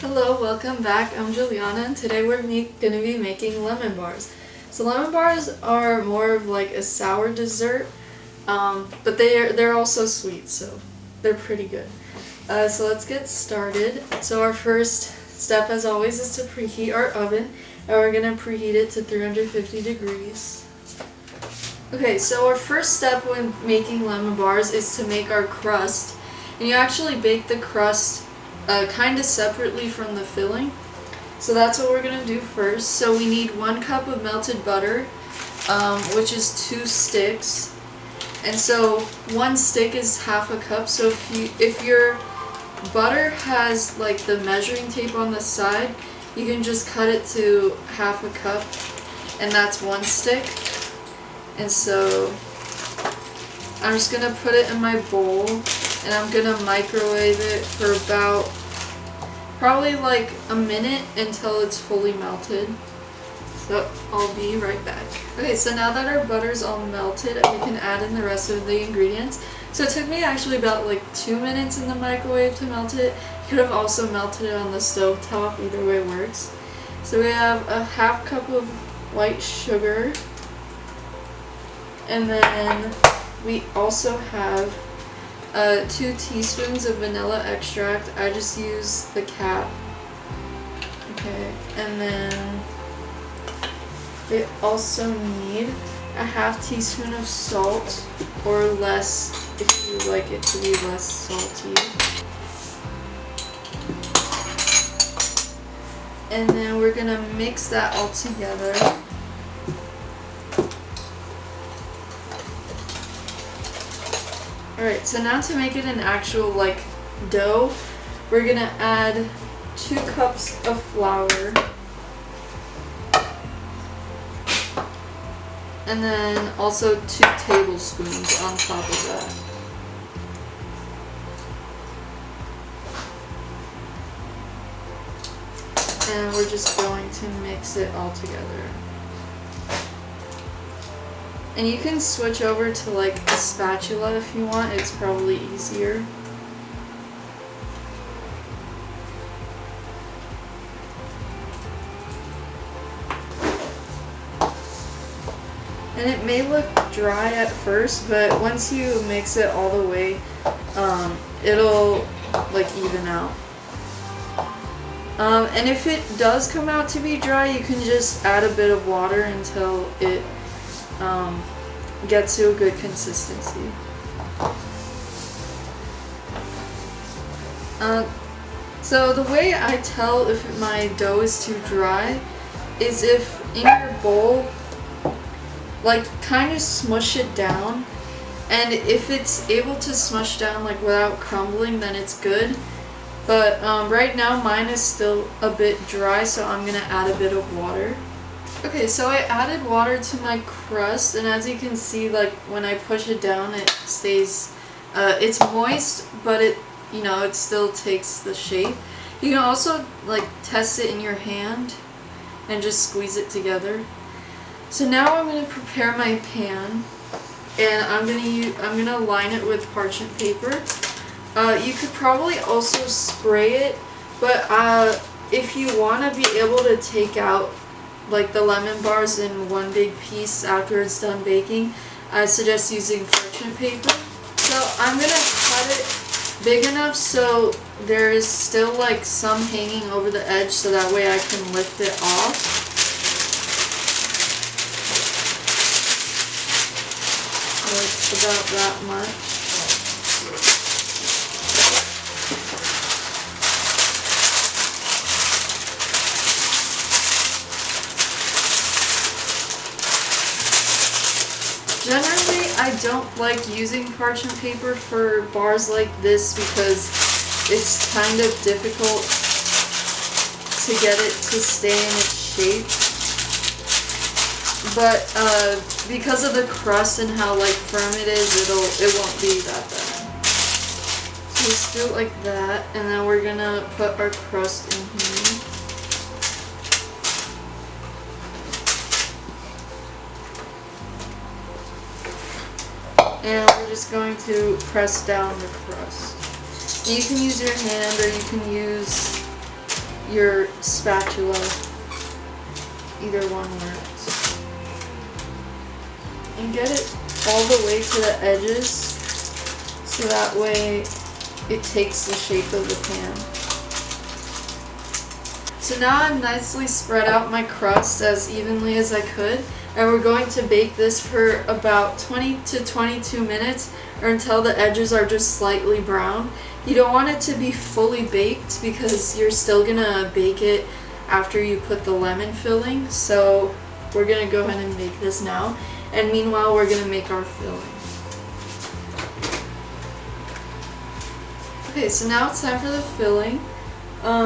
Hello, welcome back. I'm Juliana and today we're going to be making lemon bars. So lemon bars are more of like a sour dessert, but they're also sweet, so they're pretty good. So let's get started. So our first step, as always, is to preheat our oven, and we're going to preheat it to 350 degrees. Okay, so our first step when making lemon bars is to make our crust, and you actually bake the crust kind of separately from the filling. So that's what we're going to do first. So we need 1 cup of melted butter, which is 2 sticks. And so 1 stick is half a cup. So if your butter has like the measuring tape on the side, you can just cut it to half a cup, and that's 1 stick. And so I'm just going to put it in my bowl, and I'm going to microwave it for about probably like a minute until it's fully melted. So I'll be right back. Okay, so now that our butter's all melted, we can add in the rest of the ingredients. So it took me actually about like 2 minutes in the microwave to melt it. You could have also melted it on the stove top, either way works. So we have a half cup of white sugar, and then we also have 2 teaspoons of vanilla extract. I just use the cap. Okay, and then we also need a half teaspoon of salt, or less if you like it to be less salty. And then we're gonna mix that all together. Alright, so now to make it an actual like dough, we're gonna add 2 cups of flour, and then also 2 tablespoons on top of that. And we're just going to mix it all together. And you can switch over to like a spatula if you want, it's probably easier. And it may look dry at first, but once you mix it all the way, it'll like even out. And if it does come out to be dry, you can just add a bit of water until it gets to a good consistency. So the way I tell if my dough is too dry is if in your bowl, like kind of smush it down, and if it's able to smush down like without crumbling, then it's good. But right now mine is still a bit dry, so I'm gonna add a bit of water. Okay, so I added water to my crust, and as you can see, like when I push it down, it stays, it's moist, but it still takes the shape. You can also like test it in your hand and just squeeze it together. So now I'm going to prepare my pan, and I'm gonna line it with parchment paper. You could probably also spray it, but if you want to be able to take out like the lemon bars in one big piece after it's done baking, I suggest using parchment paper. So I'm gonna cut it big enough so there is still like some hanging over the edge, so that way I can lift it off. So it's about that much. Generally, I don't like using parchment paper for bars like this because it's kind of difficult to get it to stay in its shape. But because of the crust and how like firm it is, it won't be that bad. So just do it like that, and then we're gonna put our crust in here. And we're just going to press down the crust. You can use your hand, or you can use your spatula. Either one works. And get it all the way to the edges so that way it takes the shape of the pan. So now I've nicely spread out my crust as evenly as I could, and we're going to bake this for about 20 to 22 minutes or until the edges are just slightly brown. You don't want it to be fully baked because you're still gonna bake it after you put the lemon filling, so we're gonna go ahead and make this now, and meanwhile we're gonna make our filling. Okay, so now it's time for the filling.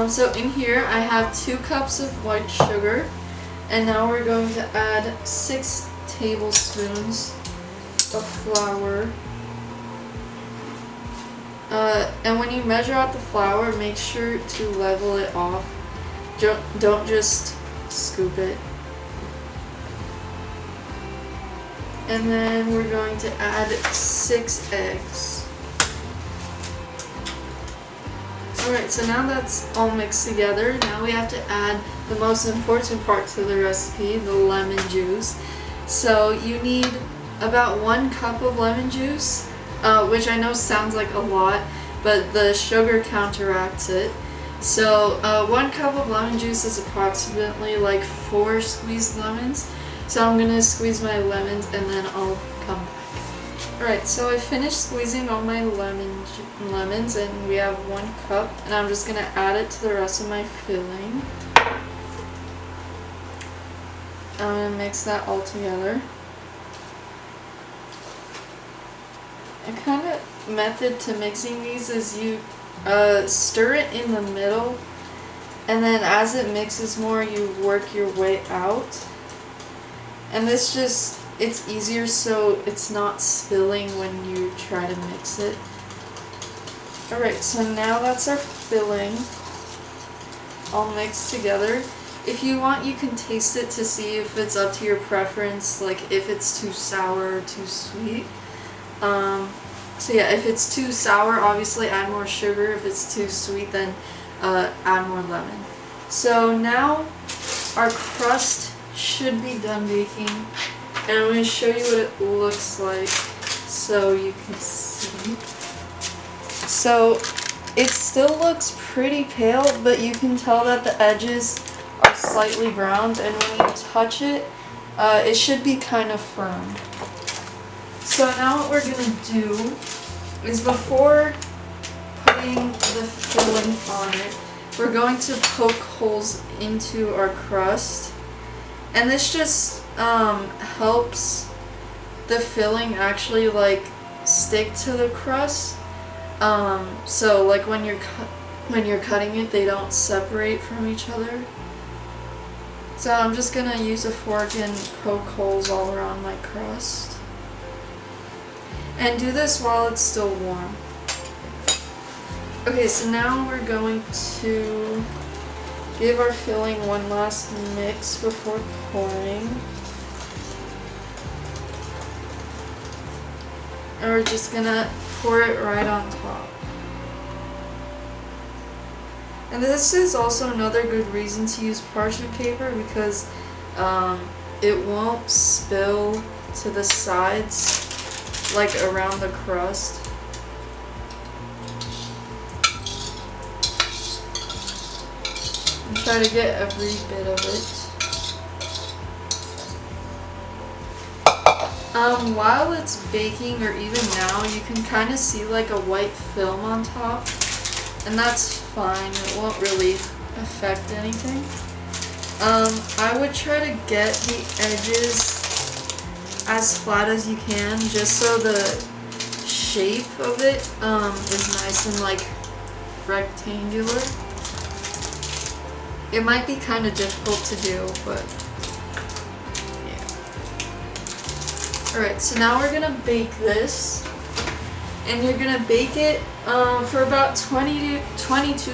So in here I have 2 cups of white sugar, and now we're going to add 6 tablespoons of flour. And when you measure out the flour, make sure to level it off. Don't just scoop it. And then we're going to add 6 eggs. Alright, so now that's all mixed together. Now we have to add the most important part to the recipe, the lemon juice. So you need about 1 cup of lemon juice, which I know sounds like a lot, but the sugar counteracts it. So 1 cup of lemon juice is approximately like 4 squeezed lemons. So I'm going to squeeze my lemons and then I'll come back. Alright, so I finished squeezing all my lemons and we have 1 cup, and I'm just going to add it to the rest of my filling. I'm going to mix that all together. A kind of method to mixing these is you stir it in the middle, and then as it mixes more you work your way out. And this just, it's easier so it's not spilling when you try to mix it. Alright, so now that's our filling all mixed together. If you want, you can taste it to see if it's up to your preference, like if it's too sour or too sweet. So yeah, if it's too sour, obviously add more sugar. If it's too sweet, then add more lemon. So now our crust should be done baking, and I'm going to show you what it looks like so you can see. So it still looks pretty pale, but you can tell that the edges are slightly browned, and when you touch it, it should be kind of firm. So now what we're going to do is, before putting the filling on it, we're going to poke holes into our crust. And this just helps the filling actually like stick to the crust. So like when you're cutting it, they don't separate from each other. So I'm just gonna use a fork and poke holes all around my crust. And do this while it's still warm. Okay, so now we're going to give our filling one last mix before pouring. And we're just gonna pour it right on top. And this is also another good reason to use parchment paper, because it won't spill to the sides like around the crust. And try to get every bit of it. While it's baking, or even now, you can kind of see like a white film on top, and that's fine. It won't really affect anything. I would try to get the edges as flat as you can, just so the shape of it is nice and like rectangular. It might be kind of difficult to do, but yeah. Alright, so now we're gonna bake this, and you're gonna bake it for about 22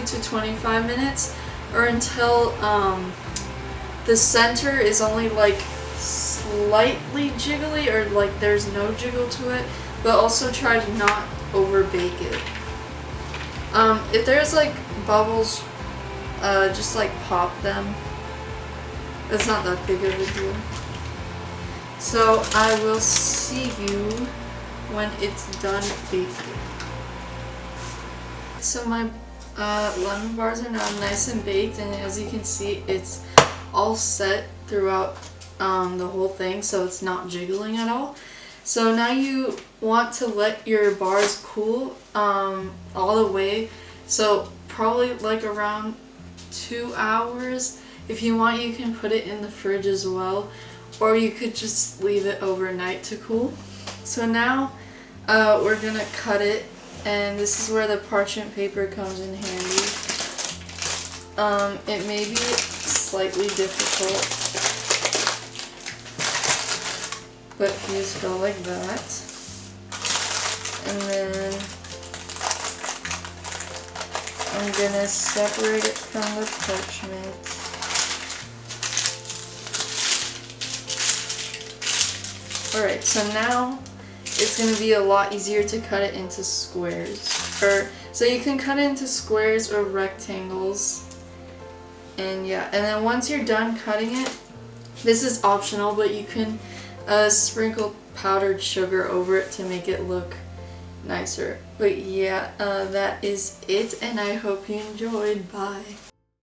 to 25 minutes, or until the center is only like slightly jiggly, or like there's no jiggle to it, but also try to not over bake it. If there's like bubbles just like pop them. It's not that big of a deal. So I will see you when it's done baking. So my lemon bars are now nice and baked, and as you can see, it's all set throughout the whole thing, so it's not jiggling at all. So now you want to let your bars cool all the way. So probably like around 2 hours. If you want, you can put it in the fridge as well, or you could just leave it overnight to cool. So now we're gonna cut it, and this is where the parchment paper comes in handy. It may be slightly difficult, but you just go like that, and then I'm gonna separate it from the parchment. Alright, so now it's going to be a lot easier to cut it into squares. So you can cut it into squares or rectangles. And yeah, and then once you're done cutting it, this is optional, but you can sprinkle powdered sugar over it to make it look nicer. But yeah, that is it, and I hope you enjoyed. Bye.